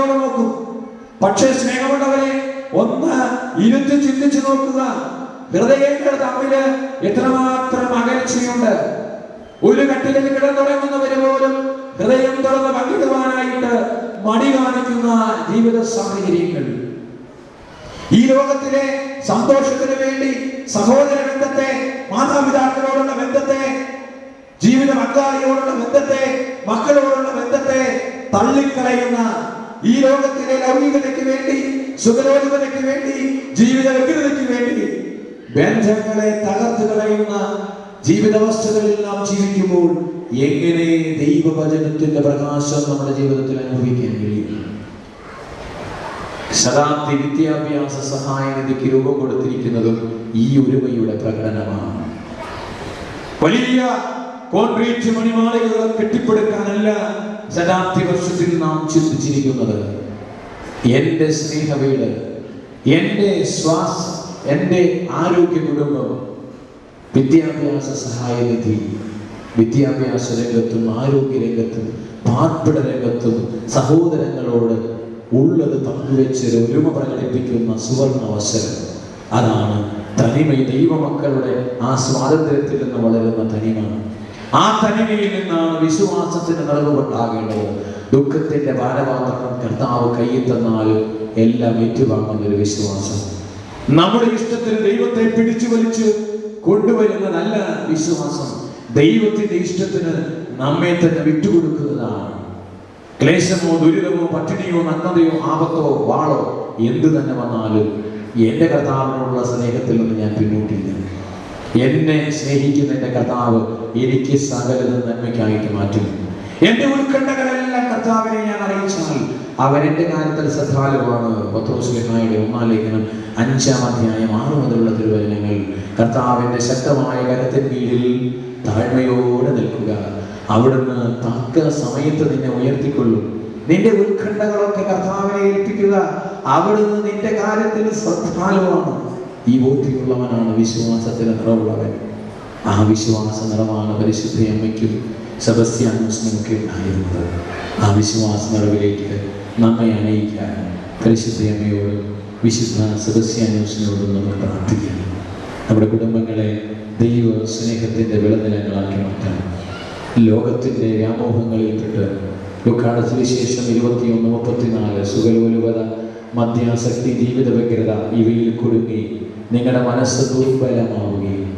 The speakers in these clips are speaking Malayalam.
വേദനയോടെ നോക്കും. പക്ഷേ സ്നേഹമുള്ളവരെ, ഒന്ന് ഇരുത്തി ചിന്തിച്ചു നോക്കുക. ഹൃദയങ്ങൾ തമ്മിൽ എത്രമാത്രം അകൽച്ചയുണ്ട്. ഒരു കട്ടിലിൽ കിടന്നുറങ്ങുന്നവര് പോലും ഹൃദയം തുറന്ന് പങ്കിടുവാനായിട്ട് മടി കാണിക്കുന്ന ജീവിത സാഹചര്യങ്ങൾ. ഈ ലോകത്തിലെ സന്തോഷത്തിന് വേണ്ടി സഹോദര ബന്ധത്തെ, മാതാപിതാക്കളോടുള്ള ബന്ധത്തെ, ജീവിത പങ്കാളിയോടുള്ള ബന്ധത്തെ, മക്കളോടുള്ള ബന്ധത്തെ തള്ളിക്കളയുന്ന, ഈ ലോകത്തിലെ ലൗകികതയ്ക്ക് വേണ്ടി, സുഖലോചനയ്ക്ക് വേണ്ടി, ജീവിത വ്യഗ്രതയ്ക്ക് വേണ്ടി ബന്ധങ്ങളെ തകർത്ത് കളയുന്ന ജീവിതാവസ്ഥകളിൽ നാം ജീവിക്കുമ്പോൾ എങ്ങനെ ദൈവവചനത്തിന്റെ പ്രകാശം നമ്മുടെ ജീവിതത്തിൽ അനുഭവിക്കാൻ കഴിയും? ശതാബ്ദി വിദ്യാഭ്യാസ സഹായനിധിക്ക് രൂപം കൊടുത്തിരിക്കുന്നതും ഈ ഒരുമയുടെ പ്രകടനമാണ്. വലിയ കോൺക്രീറ്റ് മണിമാളികൾ കെട്ടിപ്പടുക്കാനല്ല ശതാബ്ദി വർഷത്തിൽ നാം ചിന്തിച്ചിരിക്കുന്നത്. എന്റെ സ്നേഹവീട്, എന്റെ ശ്വാസം, എന്റെ ആരോഗ്യ കുടുംബം, വിദ്യാഭ്യാസ സഹായനിധി, വിദ്യാഭ്യാസ രംഗത്തും ആരോഗ്യ രംഗത്തും പാർപ്പിട രംഗത്തും സഹോദരങ്ങളോട് ഉള്ളത് പങ്കുവെച്ച് ഒരുമ പ്രകടിപ്പിക്കുന്ന സുവർണ അവസരം. അതാണ് തനിമ. ദൈവമക്കളുടെ ആ സ്വാതന്ത്ര്യത്തിൽ നിന്ന് വളരുന്ന തനിമ. ആ തനിമയിൽ നിന്നാണ് വിശ്വാസത്തിന് നിറവുകൊണ്ടാകേണ്ടത്. ദുഃഖത്തിന്റെ ഭാരപാത്രം കർത്താവ് കയ്യിൽ തന്നാലും എല്ലാം ഏറ്റുവാങ്ങുന്ന ഒരു വിശ്വാസം. നമ്മുടെ ഇഷ്ടത്തിന് ദൈവത്തെ പിടിച്ചു വലിച്ച് കൊണ്ടുവരുന്നതല്ല വിശ്വാസം. ദൈവത്തിന്റെ ഇഷ്ടത്തിന് നമ്മെ തന്നെ വിട്ടുകൊടുക്കുന്നതാണ്. ക്ലേശമോ ദുരിതമോ പട്ടിണിയോ നഗ്നതയോ ആപത്തോ വാളോ എന്തു തന്നെ വന്നാലും എന്റെ കർത്താവിനോടുള്ള സ്നേഹത്തിൽ നിന്ന് ഞാൻ പിന്നോട്ടില്ല. എന്നെ സ്നേഹിക്കുന്ന എന്റെ കർത്താവ് എനിക്ക് സകലതും നന്മയ്ക്കായിട്ട് മാറ്റും. എന്റെ ഉത്കണ്ഠകളെല്ലാം കർത്താവിനെ ഞാൻ അറിയിച്ചാൽ അവൻ എന്റെ കാര്യത്തിൽ ശ്രദ്ധാലുവാണ്. പത്രോസ്ലീഹായുടെ 1-ാം ലേഖനം 5-ാം അധ്യായം 6 മുതലുള്ള തിരുവചനങ്ങൾ. കർത്താവിന്റെ ശക്തമായ കരത്തിൻ കീഴിൽ താഴ്മയോടെ നിൽക്കുക. അവിടുന്ന് തക്ക സമയത്ത് നിന്നെ ഉയർത്തിക്കൊള്ളും. നിന്റെ ഉത്കണ്ഠകളൊക്കെ കർത്താവിനെ ഏൽപ്പിക്കുക. അവിടുന്ന് നിന്റെ കാര്യത്തിൽ ശ്രദ്ധാലുവാണ്. ഈ ബോധ്യമുള്ളവനാണ് വിശ്വാസത്തിന് നിറവുള്ളവൻ. ആ വിശ്വാസ നിറമാണ് പരിശുദ്ധ അമ്മയ്ക്കും സെബസ്ത്യാനോസിനുമൊക്കെ ഉണ്ടായിരുന്നത്. ആ വിശ്വാസ നിറവിലേക്ക് നമ്മെ അണയിക്കാൻ പരിശുദ്ധ അമ്മയോടും വിശുദ്ധ സെബസ്ത്യാനോസിനോടും നമുക്ക് പ്രാർത്ഥിക്കാം. നമ്മുടെ കുടുംബങ്ങളെ ദൈവ സ്നേഹത്തിന്റെ വിളനിലങ്ങളാക്കി മാറ്റാം. ലോകത്തിന്റെ വ്യാമോഹങ്ങളിൽപ്പെട്ട് ലൂക്കായുടെ സുവിശേഷം 21:34 സുഖലോലുപത, മദ്യാസക്തി, ജീവിത വ്യഗ്രത ഇവയിൽ കുടുങ്ങി നിങ്ങളുടെ മനസ്സ് ദുർബലമാവുകയും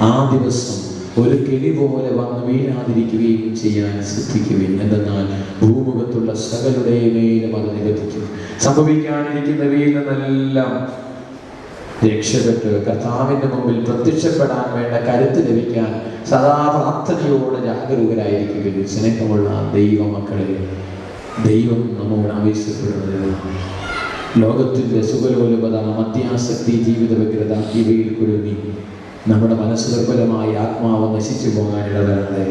ആ ദിവസം ഒരു കെണി പോലെ വന്ന് വീഴാതിരിക്കുകയും ചെയ്യാൻ ശ്രദ്ധിക്കുകയും. എന്തെന്നാൽ ഭൂമുഖത്തുള്ള സകലുടെ മേലും അത് നിബന്ധിക്കും. സംഭവിക്കാനിരിക്കുന്നവയിൽ നിന്നെല്ലാം രക്ഷപ്പെട്ട് കർത്താവിന്റെ മുമ്പിൽ പ്രത്യക്ഷപ്പെടാൻ വേണ്ട കരുത്ത് ലഭിക്കാൻ സദാ പ്രാർത്ഥനയോടെ ജാഗരൂകരായിരിക്കുകയും. സ്നേഹമുള്ള ദൈവമക്കളെ, ദൈവം നമ്മോട് ആവശ്യപ്പെടുന്നത് ലോകത്തിന്റെ സുഖലോലുപത, മദ്യാസക്തി, ജീവിത വ്യഗ്രത ഇവയിൽ കുരുങ്ങി നമ്മുടെ മനസ്സ് ദുർബലമായി ആത്മാവ് നശിച്ചു പോകാനിടവരാതെ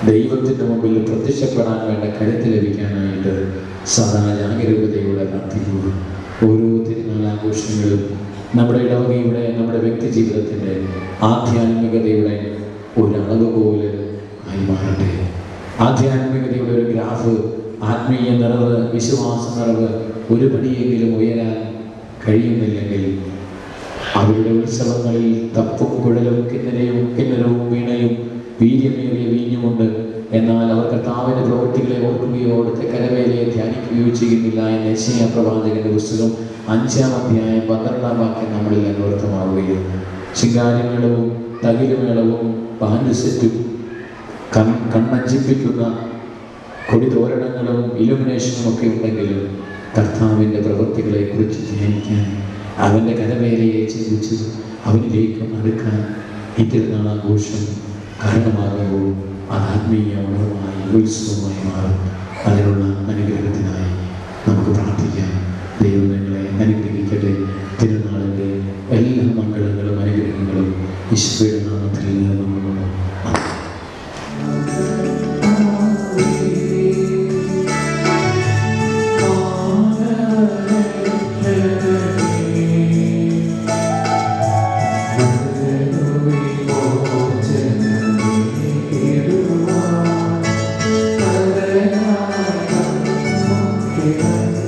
ദൈവത്തിന്റെ മുമ്പിൽ പ്രത്യക്ഷപ്പെടാൻ വേണ്ട കരുത്ത് ലഭിക്കാനായിട്ട് സദാ ജാഗരൂകതയോടെ പ്രാർത്ഥിക്കുക. ഓരോ തിരുനാളാഘോഷങ്ങളും നമ്മുടെ ഇടവകയുടെ, നമ്മുടെ വ്യക്തി ജീവിതത്തിൻ്റെ ആധ്യാത്മികതയുടെ ഒരളവ് പോലെ ആയി മാറട്ടെ. ആധ്യാത്മികതയുടെ ഒരു ഗ്രാഫ്, ആത്മീയ നിറവ്, വിശ്വാസ നിറവ് ഒരു പടിയെങ്കിലും ഉയരാൻ കഴിയുന്നില്ലെങ്കിൽ അവരുടെ ഉത്സവങ്ങളിൽ തപ്പും കുഴലും കിന്നരവും വീണയും വീര്യമേറിയ വീഞ്ഞുമുണ്ട്. എന്നാൽ അവർ കർത്താവിന്റെ പ്രവൃത്തികളെ ഓർക്കുകയോ അവിടുത്തെ കരവേലയെ ധ്യാനിക്കുകയോ ചെയ്യുന്നില്ല എന്ന് യെശയ്യാ പ്രവാചകന്റെ പുസ്തകം 5-ാം അധ്യായം 12-ാം വാക്യം നമ്മളിൽ അന്വർത്ഥമാവുകയും. ശിങ്കാരമേളവും തകിലുമേളവും ബാൻഡ് സെറ്റും കണ്ണഞ്ചിപ്പിക്കുന്ന കൊടിതോരണങ്ങളും ഇലുമിനേഷനും ഒക്കെ ഉണ്ടെങ്കിലും കർത്താവിൻ്റെ പ്രവൃത്തികളെ കുറിച്ച് ധ്യാനിക്കാൻ, അവൻ്റെ കരവേലയെ ചിന്തിച്ച് അവനിലേക്ക് അടുക്കാൻ ഈ തിരുനാളാഘോഷം കാരണമാകുമ്പോൾ അത് ആത്മീയ ഉണർവായി ഉത്സവമായി മാറും. അതിനുള്ള അനുഗ്രഹത്തിനായി നമുക്ക് പ്രാർത്ഥിക്കാം. ദൈവം നിങ്ങളെ അനുഗ്രഹിക്കട്ടെ. തിരുനാളിൻ്റെ എല്ലാ മംഗളങ്ങളും അനുഗ്രഹങ്ങളും ഈശോയുടെ നാമത്തിൽ നിന്നും Yeah.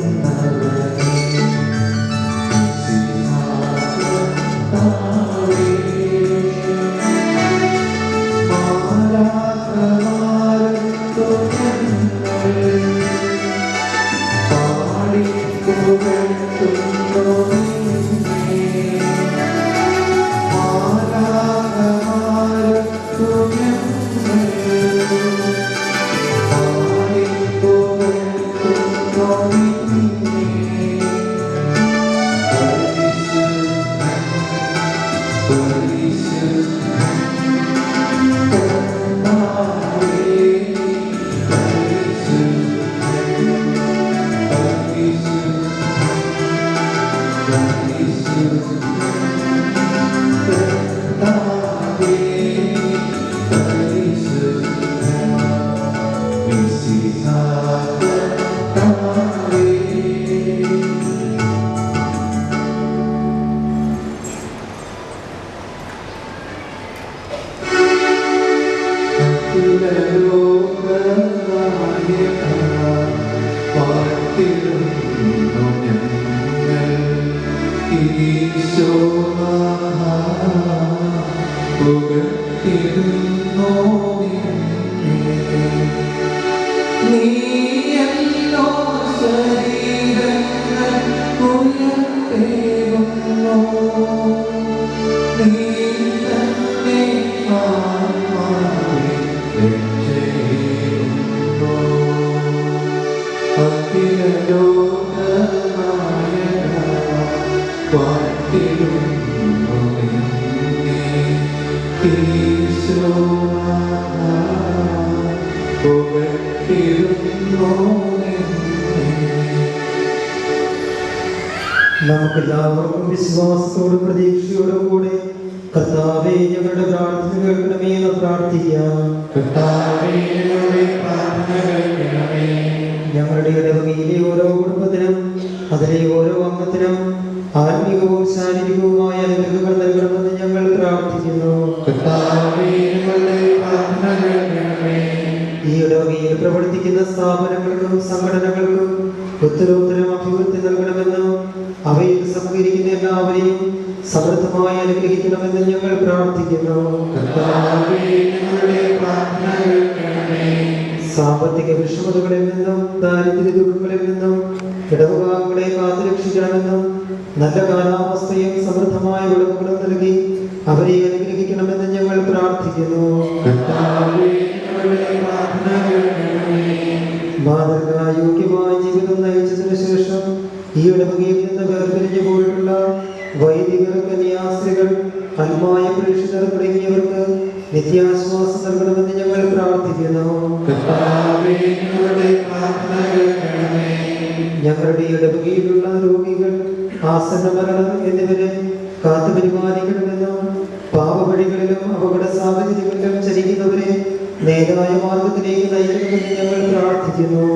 നമുക്കെല്ലാവർക്കും വിശ്വാസത്തോടും പ്രതീക്ഷയോടും കൂടെ കർത്താവേ ഞങ്ങളുടെ പ്രാർത്ഥന കേൾക്കണമേ എന്ന് പ്രാർത്ഥിക്കാം. ഞങ്ങളുടെ ഇടവകയിലെ ഓരോ കുടുംബത്തിനും അതിലെ ഓരോ അംഗത്തിനും ആത്മീകവും ശാരീരികവുമായ അനുഗ്രഹങ്ങൾ നൽകണമെന്ന് ഞങ്ങൾ പ്രാർത്ഥിക്കുന്നു. ഈ ഇടവകയിൽ പ്രവർത്തിക്കുന്ന സ്ഥാപനങ്ങൾക്കും സംഘടനകൾക്കും ഉത്തരോത്തരം അഭിവൃദ്ധി നൽകണമെന്നും അവയിൽ സഹകരിക്കുന്ന എല്ലാവരെയും സമൃദ്ധമായി അനുഗ്രഹിക്കണമെന്ന് ഞങ്ങൾ പ്രാർത്ഥിക്കുന്നു. സാമ്പത്തിക വിഷമതകളിൽ നിന്നും ദാരിദ്ര്യ ദുഃഖങ്ങളിൽ നിന്നും ഇടവകാകളെ കാത്തുരക്ഷിക്കണമെന്നും നല്ല കാലാവസ്ഥയും സമൃദ്ധമായ വിളവുകളും നൽകി അവരെ അനുഗ്രഹിക്കണമെന്ന് ഞങ്ങൾ പ്രാർത്ഥിക്കുന്നു. മാതൃകായോഗ്യമായ ജീവിതം നയിച്ചതിനു ശേഷം ഈ ഇടവകയിൽ നിന്ന് വേർപിരിഞ്ഞു പോയിട്ടുള്ള വൈദികർ, കന്യാസ്ത്രീകൾ, ആത്മായ പ്രേക്ഷിതർ തുടങ്ങിയവർക്ക് നിത്യാശ്വാസം നൽകണമെന്ന് ഞങ്ങൾ പ്രാർത്ഥിക്കുന്നു. ഞങ്ങളുടെ ഇടവകയിലുള്ള രോഗികൾ, ആസന്ന മരണം എന്നിവരെ കാത്തുപരിപാലിക്കണമെന്നും പാപവഴികളിലും അപകട സാഹചര്യങ്ങളിലും ചരിക്കുന്നവരെ നേരായ മാർഗത്തിലേക്ക് നയിക്കണമെന്ന് ഞങ്ങൾ പ്രാർത്ഥിക്കുന്നു.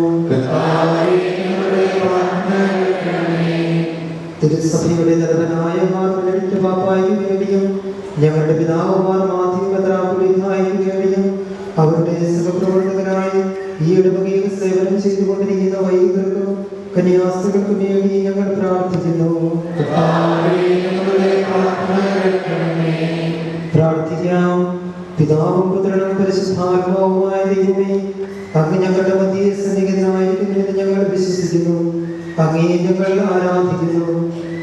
തിരുസഭയുടെ നല്ലവനായ മാർഗരറ്റ് പാപ്പായ്ക്ക് വേണ്ടിയും ഞങ്ങളുടെ പിതാവുമാർ മാത്യു മെത്രാപ്പൊലീത്തായ്ക്ക് വേണ്ടിയും അവരുടെ സഹപ്രവർത്തകരായി ഈ ഇടവകയിൽ സേവനം ചെയ്തുകൊണ്ടിരിക്കുന്ന വൈദികർക്കും കന്യാസ്ത്രീകൾക്കും വേണ്ടി ഞങ്ങൾ പ്രാർത്ഥിക്കുന്നു. പ്രാർത്ഥിക്കാം. പിതാവും പുത്രനും പരിശുദ്ധാത്മാവുമായ ദൈവമേ, അങ്ങ് ഞങ്ങളുടെ മധ്യേ സന്നിഹിതനായിരിക്കുന്നുവെന്ന് ഞങ്ങൾ വിശ്വസിക്കുന്നു. അങ്ങയെ ഞങ്ങൾ ആരാധിക്കുന്നു.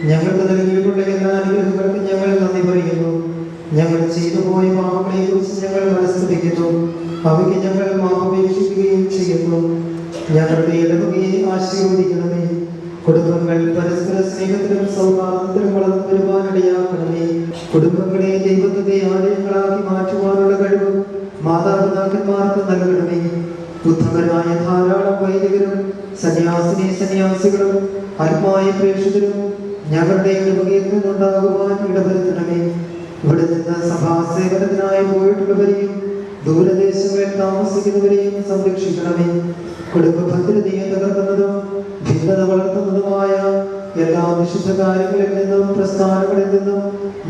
ഞങ്ങൾക്ക് നൽകിയിട്ടുള്ള എല്ലാ അനുഗ്രഹങ്ങൾക്കും ഞങ്ങൾ നന്ദി പറയുന്നു. ഞങ്ങൾ ചെയ്തു പോയ പാപങ്ങളെ കുറിച്ച് ഞങ്ങൾ മനസ്തുതിക്കുന്നു. അവയ്ക്ക് ഞങ്ങൾ മാപപേക്ഷിക്കുകയും ചെയ്യുന്നു. ഞങ്ങളുടെ ഇടവകയെ ആശീർവദിക്കണമേ. കുടുംബങ്ങൾ പരസ്പര സ്നേഹത്തിലും സൗഹാർദ്ദത്തിലും വളർന്നു വരുവാനിടയാക്കണമേ. കുടുംബങ്ങളെ ദൈവത്തിന്റെ ആലയങ്ങളാക്കി മാറ്റുവാനുള്ള കഴിവ് മാതാപിതാക്കന്മാർക്ക് നൽകണമേ. ഉത്തമരായ ധാരാളം വൈദികരും സന്യാസിനികളും ആത്മായ പ്രേക്ഷിതരും ഞങ്ങളുടെ ഇടവകയിൽ നിന്നുണ്ടാകുവാൻ ഇടവരുത്തണമേ. ഇവിടെ നിന്ന് സഭാസേവനത്തിനായി പോയിട്ടുള്ളവരെയും ദൂരദേശങ്ങളിൽ താമസിക്കുന്നവരെയും സംരക്ഷിക്കണമേ. കുടുംബ ഭദ്രതയെ തകർക്കുന്നതും ഭിന്നത വളർത്തുന്നതുമായ എല്ലാ വിശുദ്ധ കാര്യങ്ങളിൽ നിന്നും പ്രസ്ഥാനങ്ങളിൽ നിന്നും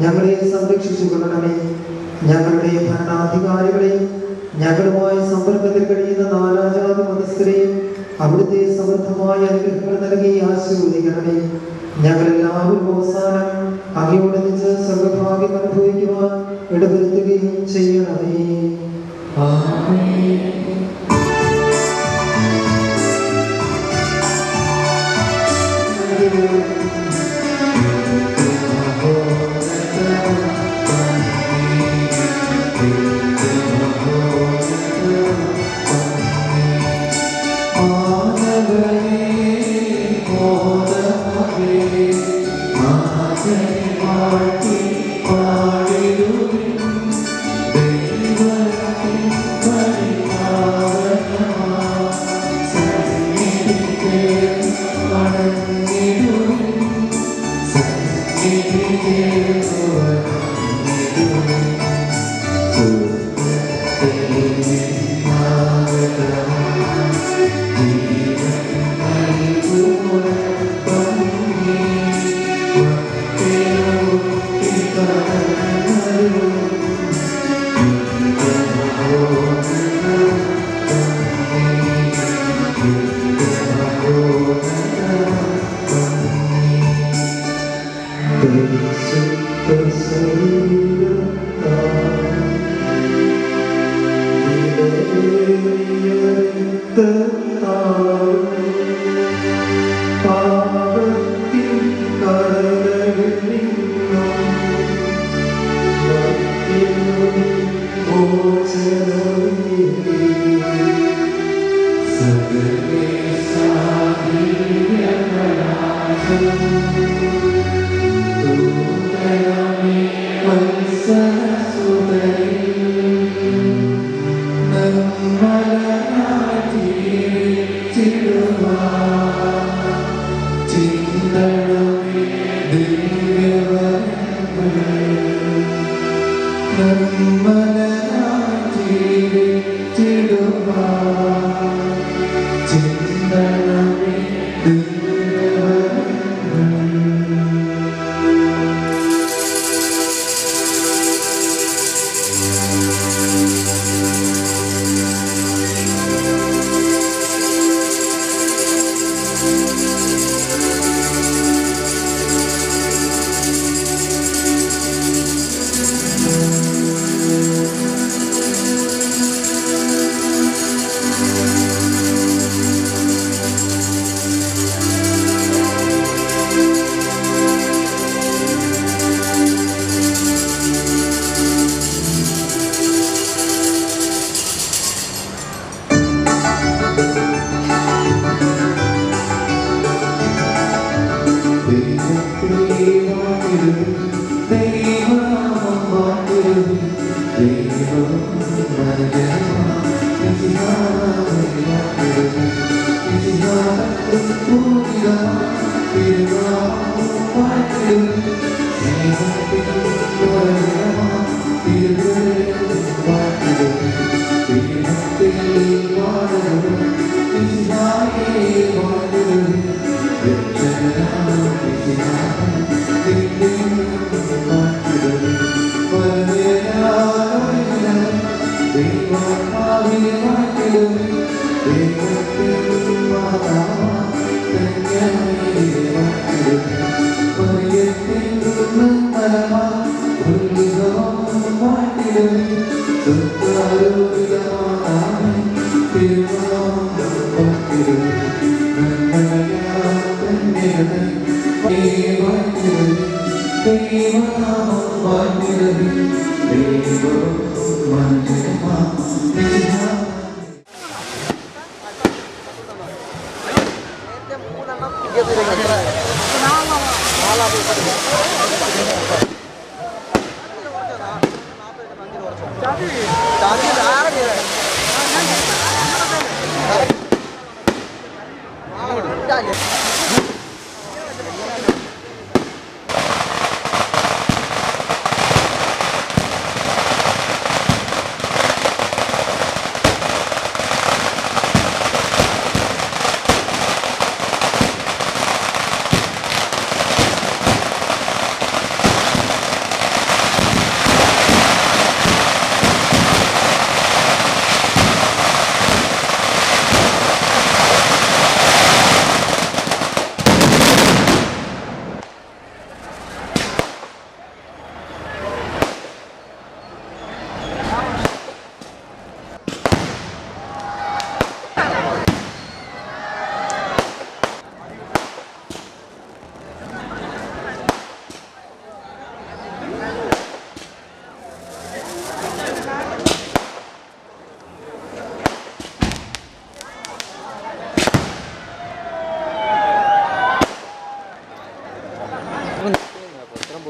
ഞങ്ങളെ സംരക്ഷിച്ചു കൊള്ളണമേ. ഞങ്ങളുടെ ഭരണാധികാരികളെയും ഞങ്ങളുമായി സമ്പർക്കത്തിൽ കഴിയുന്ന നാനാജാതി മതസ്ഥരെയും അവിടുത്തെ സമൃദ്ധമായ അനുഗ്രഹങ്ങൾ നൽകി ആശീർവദിക്കണമേ. ഞങ്ങളെല്ലാവരും അവസാനം അങ്ങയോടൊന്നിച്ച് സ്വർഗഭാഗ്യം അനുഭവിക്കുവാൻ ഇടവരുത്തുകയും ചെയ്യണമേ. ആമേൻ.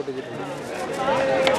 പൊട്ടിച്ചിട്ടുണ്ട്.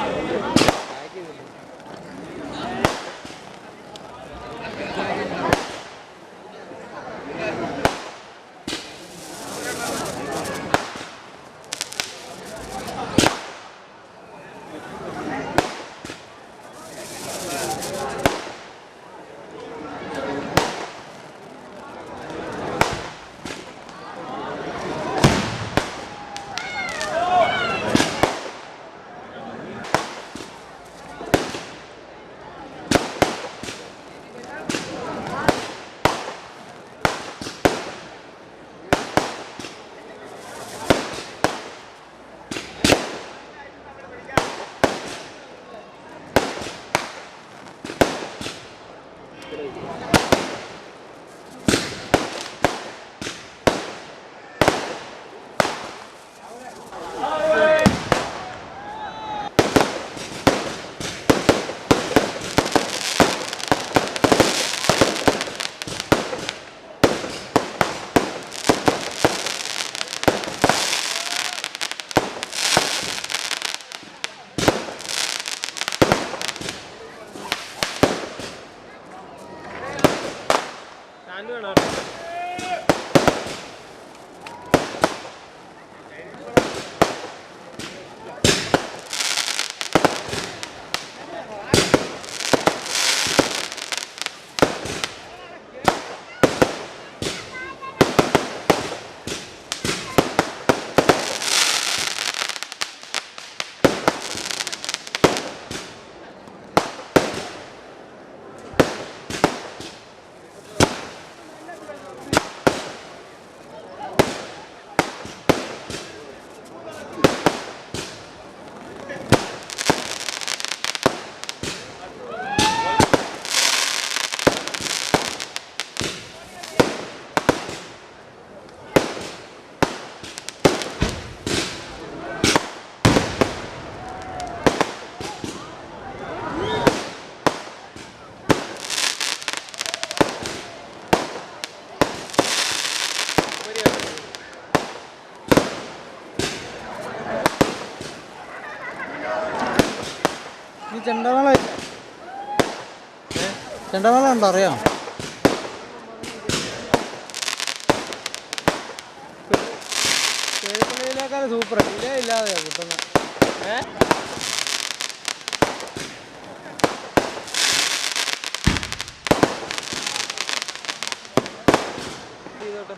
ഈ ചെണ്ടമേളം ഉണ്ടോ അറിയാം? കേൾക്കുന്നതിനേക്കാൾ സൂപ്പർ ഇല്ലേ ഇല്ലാതെയാ കിട്ടുന്നത്. ചെയ്തോട്ടെ.